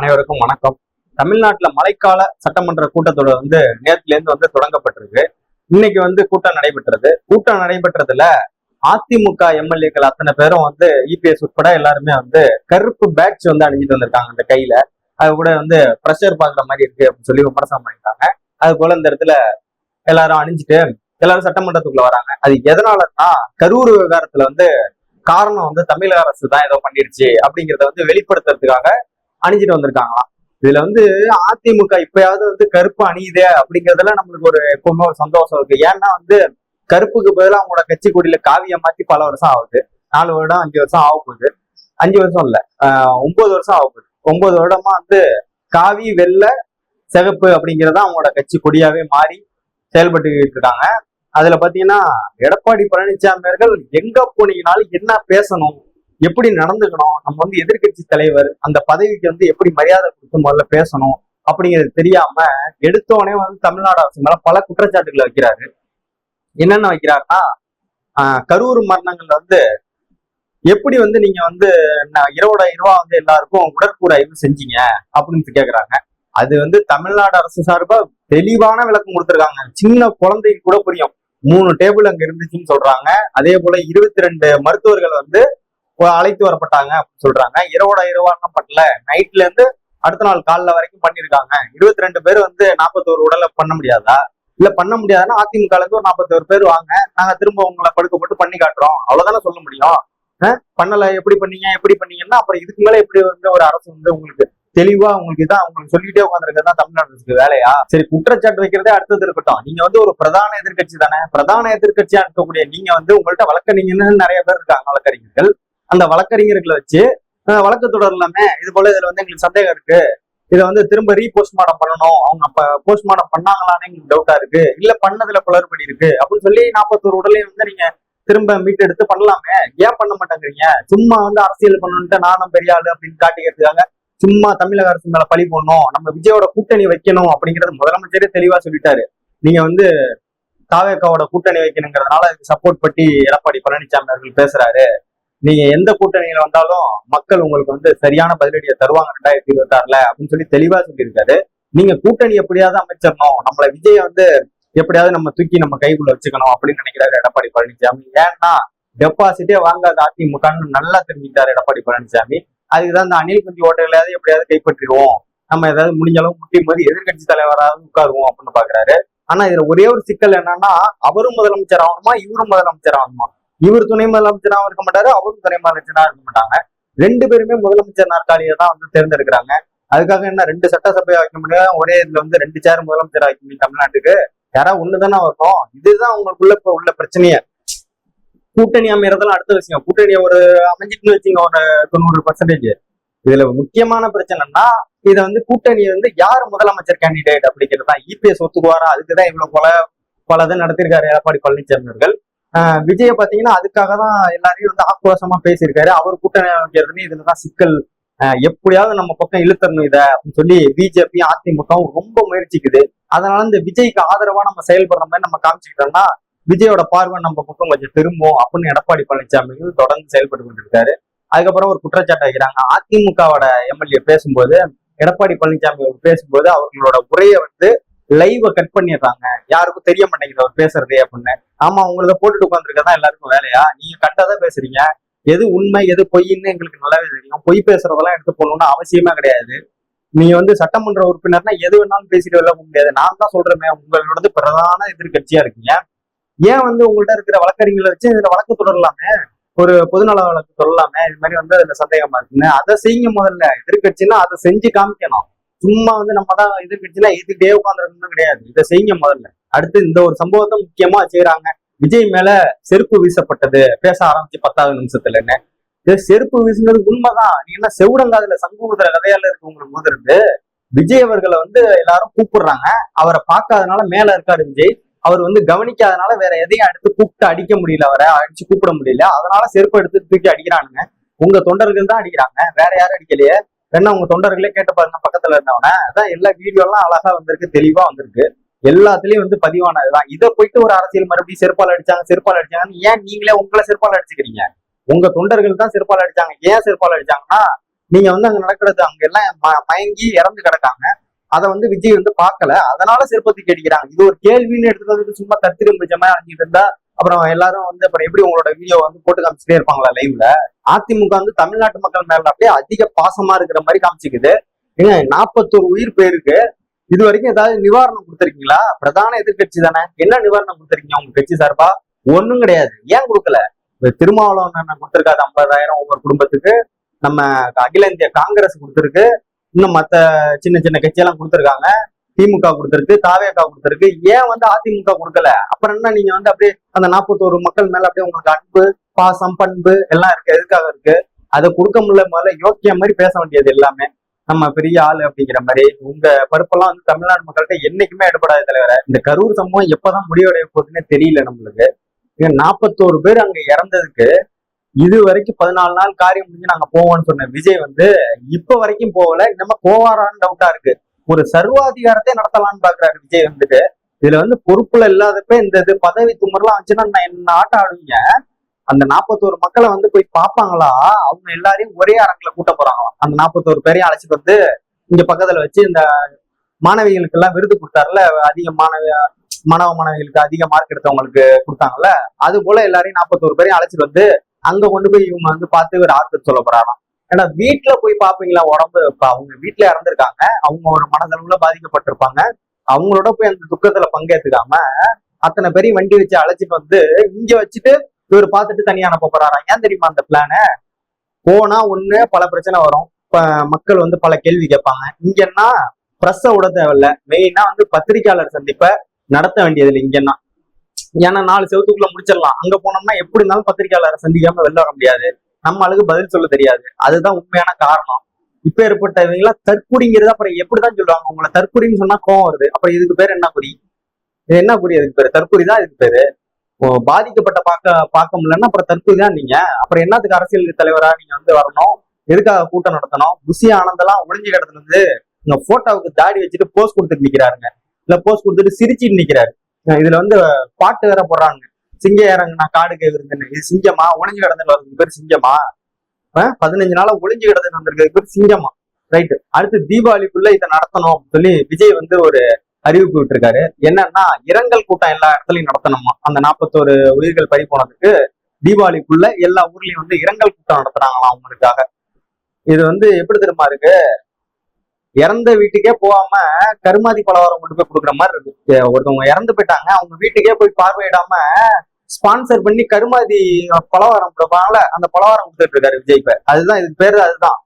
அனைவருக்கும் வணக்கம். தமிழ்நாட்டுல மழைக்கால சட்டமன்ற கூட்டத்தொடர் நேற்றுல இருந்து தொடங்கப்பட்டிருக்கு. இன்னைக்கு கூட்டம் நடைபெற்றது. கூட்டம் நடைபெற்றதுல அதிமுக எம்எல்ஏக்கள் அத்தனை பேரும் இபிஎஸ் உட்பட எல்லாருமே கருப்பு பேட்ச் அணிஞ்சிட்டு வந்திருக்காங்க அந்த கையில. அது கூட பிரஷர் பாக்குற மாதிரி இருக்கு அப்படின்னு சொல்லி விமர்சனம் பண்ணிட்டாங்க. அது போல இந்த இடத்துல எல்லாரும் அணிஞ்சிட்டு எல்லாரும் சட்டமன்றத்துக்குள்ள வராங்க. அது எதனாலன்னா கரூர் விவகாரத்துல காரணம் தமிழக அரசு தான் ஏதோ பண்ணிருச்சு அப்படிங்கிறத வெளிப்படுத்துறதுக்காக அணிஞ்சிட்டு வந்திருக்காங்களாம். இதுல அதிமுக இப்பயாவது கருப்பு அணியுதே அப்படிங்கறதுல நம்மளுக்கு எப்பவுமே ஒரு சந்தோஷம் இருக்கு. ஏன்னா கருப்புக்கு பதிலாக அவங்களோட கட்சி கொடியில காவியை மாத்தி பல வருஷம் ஆகுது. 4 வருடம் 5 வருஷம் ஆக போகுது. 5 வருஷம் இல்ல 9 வருஷம் ஆக போகுது. 9 வருடமா காவி வெள்ளை சிகப்பு அப்படிங்கறத அவங்களோட கட்சி கொடியாவே மாறி செயல்பட்டு இருக்காங்க. அதுல பாத்தீங்கன்னா எடப்பாடி பழனிசாமி அவர்கள் எங்க போனீங்கனாலும் என்ன பேசணும், எப்படி நடந்துக்கணும், நம்ம எதிர்கட்சி தலைவர் அந்த பதவிக்கு எப்படி மரியாதை கொடுத்து முதல்ல பேசணும் அப்படிங்கிறது தெரியாம எடுத்தோடனே தமிழ்நாடு அரசு மேல பல குற்றச்சாட்டுகளை வைக்கிறாரு. என்னென்ன வைக்கிறாருன்னா, கரூர் மரணங்கள்ல எப்படி நீங்க 20,000 ரூபா எல்லாருக்கும் உடற்கூறாய்வு செஞ்சீங்க அப்படின்னு கேக்குறாங்க. அது தமிழ்நாடு அரசு சார்பா தெளிவான விளக்கம் கொடுத்திருக்காங்க. சின்ன குழந்தைக்கு கூட புரியும். 3 டேபிள் அங்க இருந்துச்சுன்னு சொல்றாங்க. அதே போல 22 மருத்துவர்கள் அழைத்து வரப்பட்டாங்க அப்படின்னு சொல்றாங்க. 20,000 ரூபாய்லாம் பண்ணல, நைட்ல இருந்து அடுத்த நாள் காலைல வரைக்கும் பண்ணிருக்காங்க. 22 பேர் 41 உடலை பண்ண முடியாதா? இல்ல பண்ண முடியாதுன்னா அதிமுக ஒரு 41 பேர் வாங்க, நாங்க திரும்ப உங்களை படுக்க போட்டு பண்ணி காட்டுறோம், அவ்வளவுதானே சொல்ல முடியும். பண்ணல எப்படி பண்ணீங்கன்னா அப்புறம் இதுக்கு மேல எப்படி ஒரு அரசு உங்களுக்கு தெளிவா உங்களுக்கு சொல்லிட்டே உட்காந்துருக்கதான் தமிழ்நாடு அரசுக்கு வேலையா? சரி, குற்றச்சாட்டு வைக்கிறதே அடுத்தது இருக்கட்டும். நீங்க ஒரு பிரதான எதிர்கட்சி தானே. பிரதான எதிர்கட்சியா இருக்கக்கூடிய நீங்க உங்கள்ட்ட வழக்கறிஞர்னு நிறைய பேர் இருக்காங்க, வழக்கறிஞர்கள். அந்த வழக்கறிஞர்களை வச்சு வழக்கு தொடரலாமே. இது போல இதுல எங்களுக்கு சந்தேகம் இருக்கு, இதை திரும்ப ரீபோஸ்ட்மார்டம் பண்ணணும், அவங்க அப்ப போஸ்ட்மார்டம் பண்ணாங்களான்னு எங்களுக்கு டவுட்டா இருக்கு, இல்ல பண்ணதுல குளறுபடி இருக்கு அப்படின்னு சொல்லி 41 உடலையும் நீங்க திரும்ப மீட்டெடுத்து பண்ணலாமே. ஏன் பண்ண மாட்டேங்கிறீங்க? சும்மா அரசியல் பண்ணணும்ட்டு நானும் பெரிய ஆளு அப்படின்னு காட்டிக்கிறதுக்காக சும்மா தமிழக அரசு மேல பழி போடணும், நம்ம விஜயோட கூட்டணி வைக்கணும் அப்படிங்கறது முதலமைச்சரே தெளிவா சொல்லிட்டாரு. நீங்க தாவேக்காவோட கூட்டணி வைக்கணுங்கிறதுனால சப்போர்ட் பண்ணி எடப்பாடி பழனிசாமி அவர்கள் பேசுறாரு. நீங்க எந்த கூட்டணியில வந்தாலும் மக்கள் உங்களுக்கு சரியான பதிலடியை தருவாங்க 2026ல அப்படின்னு சொல்லி தெளிவா சொல்லியிருக்காரு. நீங்க கூட்டணி எப்படியாவது அமைச்சிடணும், நம்மள விஜய் எப்படியாவது நம்ம தூக்கி நம்ம கைக்குள்ள வச்சுக்கணும் அப்படின்னு நினைக்கிறாரு எடப்பாடி பழனிசாமி. ஏன்னா டெபாசிட்டே வாங்காத அதிமுகன்னு நல்லா தெரிஞ்சுக்கிட்டாரு எடப்பாடி பழனிசாமி. அதுக்குதான் இந்த அணில் குஞ்சு ஓட்டைகளையாவது எப்படியாவது கைப்பற்றிடுவோம், நம்ம ஏதாவது முடிஞ்ச அளவு முட்டியும் போது எதிர்கட்சி தலைவராவது உட்காருவோம் அப்படின்னு பாக்குறாரு. ஆனா இதுல ஒரே ஒரு சிக்கல் என்னன்னா, அவரும் முதலமைச்சர் ஆகணுமா, இவரும் முதலமைச்சர் ஆகணுமா? இவர் துணை முதலமைச்சராகவும் இருக்க மாட்டாரு, அவரும் துணை முதலமைச்சராக இருக்க மாட்டாங்க. 2 பேருமே முதலமைச்சர் நாற்காலியை தான் தேர்ந்தெடுக்கிறாங்க. அதுக்காக என்ன 2 சட்டசபையை வைக்க முடியும், ஒரே இதுல 2 சேர் முதலமைச்சர் வைக்க முடியும் தமிழ்நாட்டுக்கு? யாராவது ஒண்ணுதானே வரணும். இதுதான் உங்களுக்குள்ள இப்ப உள்ள பிரச்சனையே. கூட்டணி அமைறதெல்லாம் அடுத்த விஷயம். கூட்டணியை ஒரு அமைஞ்சிட்டுன்னு வச்சுங்க ஒரு 90%. இதுல முக்கியமான பிரச்சனைன்னா இதை கூட்டணி யார் முதலமைச்சர் கேண்டிடேட் அப்படிங்கிறது தான். இபிஎஸ் ஒத்துக்குவாரா? அதுக்குதான் இவ்வளவு பலதை நடத்திருக்காரு எடப்பாடி பழனிசாமி அவர்கள். விஜய பாத்தீங்கன்னா அதுக்காக தான் எல்லாரையும் ஆக்ரோஷமா பேசியிருக்காரு. அவர் கூட்டணி அமைக்கிறதுன்னு இதுலதான் சிக்கல். எப்படியாவது நம்ம பக்கம் இழுத்தரணும் இதை அப்படின்னு சொல்லி பிஜேபி அதிமுகவும் ரொம்ப முயற்சிக்குது. அதனால இந்த விஜய்க்கு ஆதரவா நம்ம செயல்படுற மாதிரி நம்ம காமிச்சுக்கிட்டோம்னா விஜயோட பார்வை நம்ம பக்கம் கொஞ்சம் திரும்பும் அப்படின்னு எடப்பாடி பழனிசாமி தொடர்ந்து செயல்பட்டு கொண்டிருக்காரு. அதுக்கப்புறம் ஒரு குற்றச்சாட்டு வைக்கிறாங்க. அதிமுகவோட எம்எல்ஏ பேசும்போது, எடப்பாடி பழனிசாமி பேசும்போது அவர்களோட உரையை லைவ கட் பண்ணிடுறாங்க, யாருக்கும் தெரிய மாட்டேங்குது அவர் பேசுறதே அப்படின்னு. ஆமா, உங்களத போட்டுட்டு உட்காந்துருக்கதான் எல்லாருக்கும் வேலையா? நீங்க கண்டதான் பேசுறீங்க. எது உண்மை எது பொய்ன்னு எங்களுக்கு நல்லாவே தெரியும். பொய் பேசுறதெல்லாம் எடுத்து போகணும்னு அவசியமே கிடையாது. நீங்க சட்டமன்ற உறுப்பினர்னா எது வேணாலும் பேசிட்டு வரல முடியாது. நான் தான் சொல்றேன், உங்களோட பிரதான எதிர்கட்சியா இருக்கீங்க. ஏன் உங்கள்ட்ட இருக்கிற வழக்கறிஞர்களை வச்சு இதுல வழக்கு தொடரலாமே, ஒரு பொதுநல வழக்கு தொடரலாமே. இது மாதிரி அதுல சந்தேகமா இருக்குன்னு அதை செய்யுங்க. முதல்ல எதிர்கட்சின்னா அதை செஞ்சு காமிக்கணும். சும்மா நம்ம தான் எதிர்கட்சினா எதிர்க்கிட்டே உட்காந்துருக்கணும் கிடையாது. இதை செய்யுங்க முதல்ல. அடுத்து இந்த ஒரு சம்பவத்தை முக்கியமா செய்யறாங்க. விஜய் மேல செருப்பு வீசப்பட்டது பேச ஆரம்பிச்சு 10வது நிமிஷத்துலன்னு. இது செருப்பு வீசுனது உண்மைதான். நீ என்ன செவுடங்காதுல சங்கூதுற கதையால இருக்கு உங்களுக்கு முதலிருந்து. விஜய் அவர்களை எல்லாரும் கூப்பிடுறாங்க. அவரை பார்க்காதனால மேல இருக்காரு விஜய். அவர் கவனிக்காதனால வேற எதையும் எடுத்து கூப்பிட்டு அடிக்க முடியல, அவரை அடிச்சு கூப்பிட முடியல. அதனால செருப்பு எடுத்து தூக்கி அடிக்கிறானுங்க. உங்க தொண்டர்கள் தான் அடிக்கிறாங்க, வேற யாரும் அடிக்கலையே. வேணா உங்க தொண்டர்களே கேட்டு பாருங்க பக்கத்துல இருந்தவன. அதான் எல்லா வீடியோ எல்லாம் அழகா தெளிவா வந்திருக்கு. எல்லாத்துலயும் பதிவானதுதான். இதை போயிட்டு ஒரு அரசியல் மறுபடியும் செருப்பால் அடிச்சாங்கன்னு ஏன் நீங்களே உங்களை செருப்பால் அடிச்சுக்கிறீங்க? உங்க தொண்டர்கள் தான் செருப்பால் அடிச்சாங்க. ஏன் செருப்பால் அடிச்சாங்கன்னா நீங்க வந்து அங்க நடக்கிறது அங்க எல்லாம் மயங்கி இறந்து கிடக்காங்க. அதை வந்து விஜய் வந்து பார்க்கல, அதனால சிறுபத்தி கேட்கிறாங்க. இது ஒரு கேள்வின்னு எடுத்துட்டு வந்து சும்மா தத்திரம் அழிஞ்சிட்டு இருந்தா அப்புறம் எல்லாரும் வந்து அப்புறம் எப்படி உங்களோட வீடியோ வந்து போட்டு காமிச்சிட்டே இருப்பாங்களா லைவ்ல? அதிமுக வந்து தமிழ்நாட்டு மக்கள் மேல அப்படியே அதிக பாசமா இருக்கிற மாதிரி காமிச்சிக்குது. ஏங்க 41 உயிர் போயிருக்கு. இது வரைக்கும் ஏதாவது நிவாரணம் கொடுத்துருக்கீங்களா? பிரதான எதிர்கட்சி தானே, என்ன நிவாரணம் கொடுத்துருக்கீங்க உங்க கட்சி சார்பா? ஒண்ணும் கிடையாது. ஏன் கொடுக்கல? திருமாவளவன் கொடுத்திருக்காரு 50,000 ஒவ்வொரு குடும்பத்துக்கு. நம்ம அகில இந்திய காங்கிரஸ் கொடுத்திருக்கு. இன்னும் மத்த சின்ன சின்ன கட்சியெல்லாம் கொடுத்திருக்காங்க. திமுக கொடுத்திருக்கு, தாவேகா கொடுத்திருக்கு. ஏன் வந்து அதிமுக கொடுக்கல? அப்புறம் என்ன நீங்க வந்து அப்படியே அந்த 41 மக்கள் மேல அப்படியே உங்களுக்கு அன்பு, பாசம், பண்பு எல்லாம் இருக்கு, எதுக்காக இருக்கு? அதை கொடுக்க முடியல. முதல்ல யோக்கிய மாதிரி பேச வேண்டியது எல்லாமே நம்ம பெரிய ஆளு அப்படிங்கிற மாதிரி. உங்க பருப்பெல்லாம் வந்து தமிழ்நாடு மக்கள்கிட்ட என்னைக்குமே எடுபடாத தலைவரை. இந்த கரூர் சம்பவம் எப்பதான் முடிவடைய போகுதுன்னு தெரியல நம்மளுக்கு. 41 பேர் அங்க இறந்ததுக்கு இது வரைக்கும் 14 நாள் காரியம் முடிஞ்சு நாங்க போவோம்னு சொன்ன விஜய் வந்து இப்ப வரைக்கும் போகல. நம்ம போவாரான்னு டவுட்டா இருக்கு. ஒரு சர்வாதிகாரத்தை நடத்தலாம்னு பாக்குறாரு விஜய் வந்துட்டு. இதுல வந்து பொறுப்புல இல்லாதப்ப இந்த இது பதவி துமரெல்லாம் வச்சுன்னா நான் என்ன ஆட்டம் ஆடுவீங்க? அந்த 41 மக்களை வந்து போய் பார்ப்பாங்களா? அவங்க எல்லாரையும் ஒரே அரங்குல கூட்ட போறாங்களாம். அந்த 41 பேரையும் அழைச்சிட்டு வந்து இங்க பக்கத்துல வச்சு இந்த மாணவிகளுக்கு எல்லாம் விருது கொடுத்தாருல, அதிக மாணவ மாணவிகளுக்கு அதிக மார்க் எடுத்தவங்களுக்கு கொடுத்தாங்கல்ல, அது போல எல்லாரையும் 41 பேரையும் அழைச்சிட்டு வந்து அங்க கொண்டு போய் இவங்க வந்து பார்த்து ஒரு ஆறுதல் சொல்ல போறாராம். ஏன்னா வீட்டுல போய் பாப்பீங்களா? உடம்பு அவங்க வீட்டுல இறந்துருக்காங்க, அவங்க ஒரு மனதளவுல பாதிக்கப்பட்டிருப்பாங்க. அவங்களோட போய் அந்த துக்கத்துல பங்கேற்றுக்காம அத்தனை பேரையும் வண்டி வச்சு அழைச்சிட்டு வந்து இங்க வச்சுட்டு இவர் பார்த்துட்டு தனியா அனுப்ப போறாராம். ஏன் தெரியுமா அந்த பிளான? போனா ஒண்ணு பல பிரச்சனை வரும், மக்கள் வந்து பல கேள்வி கேட்பாங்க. இங்கன்னா பிரஸ்ஸ விட தேவையில்ல, மெயினா வந்து பத்திரிகையாளர் சந்திப்பை நடத்த வேண்டியது இல்லை இங்கன்னா. ஏன்னா 4 செவத்துக்குள்ள முடிச்சிடலாம். அங்க போனோம்னா எப்படி இருந்தாலும் பத்திரிகையாளரை சந்திக்காம வெளில வர முடியாது, நம்ம ஆளுக்கு பதில் சொல்ல தெரியாது. அதுதான் உண்மையான காரணம். இப்ப ஏற்பட்டவங்களா தற்குறிங்கிறது. அப்புறம் எப்படிதான் சொல்லுவாங்க? உங்களை தற்குறின்னு சொன்னா கோவம் வருது. அப்புறம் இதுக்கு பேர் என்ன குறி? இது என்ன குறி? அதுக்கு பேரு தற்குறி தான். இதுக்கு பேரு பாதிக்கப்பட்ட பார்க்க முடியலன்னா அப்புறம் தற்குறி தான் நீங்க. அப்புறம் என்னத்துக்கு அரசியல் தலைவரா நீங்க வந்து வரணும்? எதுக்காக கூட்டம் நடத்தணும்? புசி ஆனந்தெல்லாம் ஒளிஞ்சு கிடத்துல இருந்து உங்க போட்டோவுக்கு தாடி வச்சுட்டு போஸ்ட் கொடுத்துட்டு நிக்கிறாருங்க. இல்ல போஸ்ட் கொடுத்துட்டு சிரிச்சிட்டு நிக்கிறாரு. இதுல வந்து பாட்டு வேற போடுறாங்க, சிங்க இறங்குனா காடு கை விருந்துன்னு. இது சிங்கமா? ஒளிஞ்சு கிடந்துன்னு வர்றதுக்கு பேர் சிங்கமா? 15 நாளா ஒளிஞ்சு கிடந்துன்னு வந்திருக்கு பேர் சிங்கமா? ரைட்டு. அடுத்து தீபாவளிக்குள்ள இதை நடத்தணும் அப்படின்னு சொல்லி விஜய் வந்து ஒரு அறிவிப்பு விட்டுருக்காரு. என்னன்னா இரங்கல் கூட்டம் எல்லா இடத்துலயும் நடத்தணுமா. அந்த 41 உயிர்கள் பறி போனதுக்கு தீபாவளிக்குள்ள எல்லா ஊர்லயும் வந்து இரங்கல் கூட்டம் நடத்துறாங்களாம் அவங்களுக்காக. இது வந்து எப்படி தெரியுமா இருக்கு? இறந்த வீட்டுக்கே போகாம கருமாதி பலகாரம் கொண்டு போய் கொடுக்குற மாதிரி இருக்கு. ஒருத்தவங்க இறந்து போயிட்டாங்க, அவங்க வீட்டுக்கே போய் பார்வையிடாம ஸ்பான்சர் பண்ணி கருமாதி பலகாரம் கொடுப்பாங்கல்ல, அந்த பலகாரம் கொடுத்துட்டு இருக்காரு விஜய். இப்ப அதுதான் இதுக்கு பேரு. அதுதான்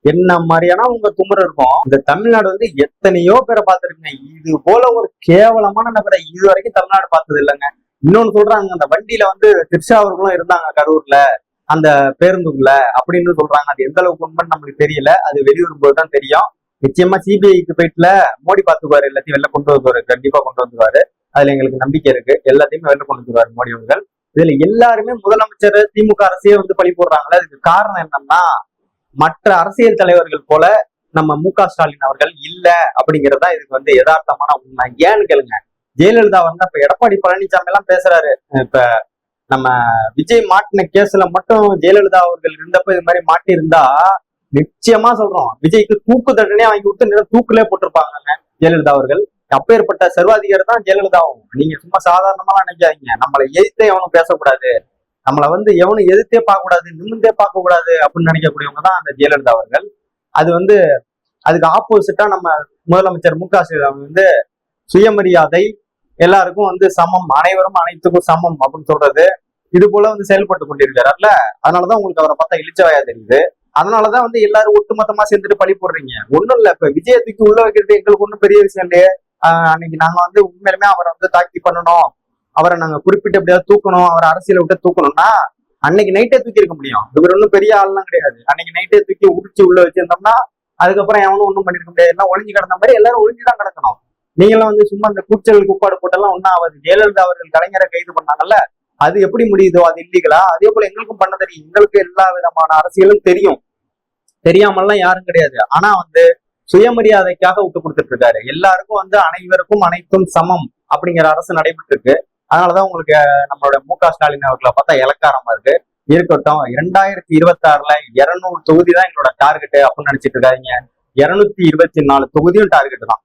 என்ன மாதிரியான உங்க துமுறை இருக்கும். இந்த தமிழ்நாடு வந்து எத்தனையோ பேரை பார்த்துருக்குங்க. இது போல ஒரு கேவலமான நபரை இது வரைக்கும் தமிழ்நாடு பார்த்தது இல்லைங்க. இன்னொன்னு சொல்றாங்க, அந்த வண்டியில வந்து திரிஷா அவர்களும் இருந்தாங்க கரூர்ல அந்த பேருந்துக்குள்ள அப்படின்னு சொல்றாங்க. அது எந்த அளவுக்கு உண்மைன்னு நம்மளுக்கு தெரியல, அது வெளியூர் போது தான் தெரியும். நிச்சயமா சிபிஐக்கு போயிட்டுல மோடி பார்த்துக்குவாரு, எல்லாத்தையும் வெளில கொண்டு வந்துருவாரு, கண்டிப்பா கொண்டு வந்துருவாரு. அதுல எங்களுக்கு நம்பிக்கை இருக்கு. எல்லாத்தையுமே வெளில கொண்டு வந்துருவாரு மோடி அவர்கள். இதுல எல்லாருமே முதலமைச்சர் திமுக அரசே வந்து பழி போடுறாங்களே. அதுக்கு காரணம் என்னன்னா, மற்ற அரசியல் தலைவர்கள் போல நம்ம மு.க.ஸ்டாலின் அவர்கள் இல்ல அப்படிங்கறதா இதுக்கு வந்து யதார்த்தமான உண்மை. ஏன்னு கேளுங்க, ஜெயலலிதா வந்து இப்ப எடப்பாடி பழனிசாமி எல்லாம் பேசுறாரு. இப்ப நம்ம விஜய் மாட்டின கேஸ்ல மட்டும் ஜெயலலிதா அவர்கள் இருந்தப்ப இது மாதிரி மாட்டி இருந்தா நிச்சயமா சொல்றோம், விஜய்க்கு தூக்கு தண்டனையா வாங்கி விட்டு தூக்குலே போட்டிருப்பாங்க ஜெயலலிதா அவர்கள். அப்பேற்பட்ட சர்வாதிகாரி தான் ஜெயலலிதாவும். நீங்க சும்மா சாதாரணமா நினைக்காதீங்க. நம்மளை எதிர்த்தே எவனும் பேசக்கூடாது, நம்மளை வந்து எவனும் எதிர்த்தே பார்க்க கூடாது, நிமிர்ந்தே பார்க்க கூடாது அப்படின்னு நினைக்கக்கூடியவங்க தான் அந்த ஜெயலலிதா அவர்கள். அது வந்து அதுக்கு ஆப்போசிட்டா நம்ம முதலமைச்சர் மு.க.ஸ்டாலின் வந்து சுயமரியாதை, எல்லாருக்கும் வந்து சமம், அனைவரும் அனைத்துக்கும் சமம் அப்படின்னு சொல்றது, இது போல வந்து செயல்பட்டு கொண்டிருக்கிறார்ல. அதனாலதான் உங்களுக்கு அவரை பார்த்தா இழிச்சவாயா தெரியுது. அதனாலதான் வந்து எல்லாரும் ஒட்டுமொத்தமா சேர்ந்துட்டு பழி போடுறீங்க. ஒண்ணும் இல்ல, இப்ப விஜய தூக்கி உள்ள வைக்கிறது எங்களுக்கு ஒண்ணும் பெரிய விஷயம் இல்லையே. அன்னைக்கு நாங்க வந்து உண்மையிலுமே அவரை வந்து தாக்கி பண்ணணும், அவரை நாங்க குறிப்பிட்டு எப்படியாவது தூக்கணும், அவரை அரசியலை விட்டு தூக்கணும்னா அன்னைக்கு நைட்டே தூக்கி இருக்க முடியும். இவர் ஒன்றும் பெரிய ஆள்லாம் கிடையாது. அன்னைக்கு நைட்டே தூக்கி உரிச்சு உள்ள வச்சிருந்தோம்னா அதுக்கப்புறம் எவனும் ஒன்றும் பண்ணிருக்க முடியாது. எல்லாம் ஒளிஞ்சு கிடந்த மாதிரி எல்லாரும் ஒளிஞ்சுதான் கிடக்கணும். நீங்களும் வந்து சும்மா இந்த கூச்சல் குப்பாடு போட்டெல்லாம் ஒன்னும் ஆகாது. ஜெயலலிதா அவர்கள் கலைஞரை கைது பண்ணாங்கல்ல, அது எப்படி முடியுதோ அது இல்லீகலா, அதே போல எங்களுக்கும் பண்ண தெரியும். எங்களுக்கு எல்லா விதமான அரசியலும் தெரியும், தெரியாமல்லாம் யாரும் கிடையாது. ஆனா வந்து சுயமரியாதைக்காக விட்டு கொடுத்துட்டு இருக்காரு. எல்லாருக்கும் வந்து அனைவருக்கும் அனைத்தும் சமம் அப்படிங்கிற அரசு நடைபெற்று இருக்கு. அதனாலதான் உங்களுக்கு நம்மளோட மு.க.ஸ்டாலின் அவர்களை பார்த்தா இலக்காரமா இருக்கு. இருக்கட்டும். 2026ல 200 தொகுதி தான் எங்களோட டார்கெட் அப்படின்னு நினைச்சிட்டு இருக்காதீங்க. 224 தொகுதியும் டார்கெட் தான்.